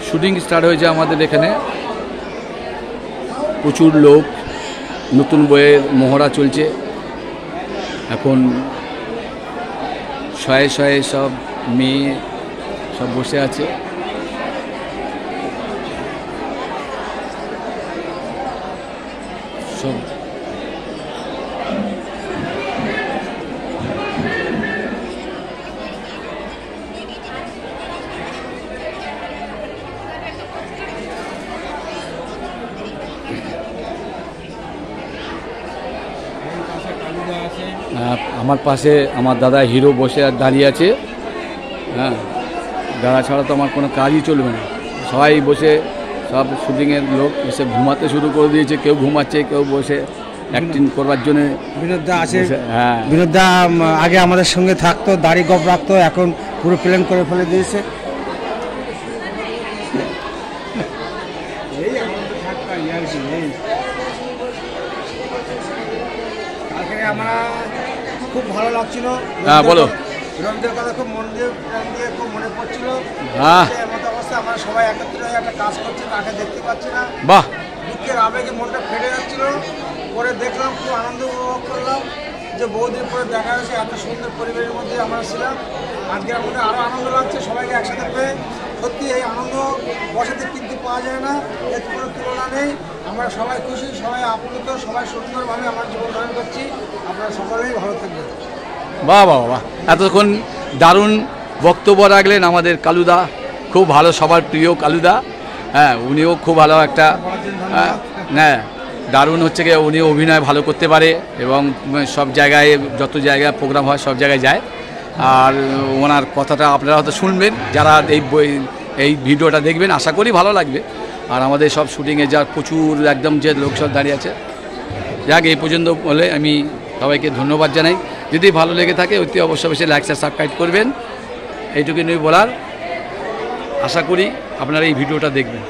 Shooting start হয়েছে আমাদের এখানে, প্রচুর লোক, নতুন বইয়ের মহড়া চলছে। এখন শয়ে শয়ে সব মেয়ে সব বসে আছে। সব আমার পাশে আমার দাদা হিরো বসে আর দাঁড়িয়ে আছে। হ্যাঁ, দাদা ছাড়া তো আমার কোনো কাজই চলবে না। সবাই বসে, সব শুটিংয়ের লোক এসে ঘুমাতে শুরু করে দিয়েছে, কেউ ঘুমাচ্ছে, কেউ বসে অ্যাক্টিং করবার জন্য। বিনোদদা আছে। হ্যাঁ, বিনোদদা আগে আমাদের সঙ্গে থাকতো, দাড়ি গপ রাখতো, এখন পুরো প্ল্যান করে ফেলে দিয়েছে। আমরা খুব ভালো লাগছিল। হ্যাঁ বলো। বিনোদের কথা খুব মন দিয়ে খুব মনে পড়ছিল। হ্যাঁ, এমন অবস্থা আমরা সবাই একত্রিত হয়ে একটা কাজ করছি, তাকে দেখতে পাচ্ছি না। বাহ, দুঃখের আবেগে মনটা ফেটে যাচ্ছিল। পরে দেখলাম, খুব আনন্দ উপভোগ করলাম যে বহুদিন পরে দেখা হয়েছে, এত সুন্দর পরিবেশের মধ্যে আমরা ছিলাম। আজকে আমাদের আরও আনন্দ লাগছে সবাইকে একসাথে পেয়ে। সত্যি এই আনন্দ বসাতে কিন্তু পাওয়া যায় না, এর কোনো তুলনা নেই। আমরা সবাই খুশি, সবাই আপ্লুত, সবাই সুন্দরভাবে আমার জীবন ধারণ করছি। আপনারা সকলেই ভালো থাকবেন। বাহ বাহ বাহ, এতক্ষণ দারুণ বক্তব্য রাখলেন আমাদের কালুদা, খুব ভালো, সবার প্রিয় কালুদা। হ্যাঁ, উনিও খুব ভালো একটা, হ্যাঁ দারুণ হচ্ছে গিয়ে উনি অভিনয় ভালো করতে পারে এবং সব জায়গায়, যত জায়গায় প্রোগ্রাম হয় সব জায়গায় যায়। আর ওনার কথাটা আপনারা হয়তো শুনবেন, যারা এই ভিডিওটা দেখবেন, আশা করি ভালো লাগবে। আর আমাদের সব শুটিংয়ে যা প্রচুর একদম যে লোক সব দাঁড়িয়ে আছে। যাক, এই পর্যন্ত বলে আমি সবাইকে ধন্যবাদ জানাই। যদি ভালো লেগে থাকে অতি অবশ্যই লাইক শেয়ার সাবস্ক্রাইব করবেন, এইটুকুনি বলার। আশা করি আপনারা এই ভিডিওটা দেখবেন।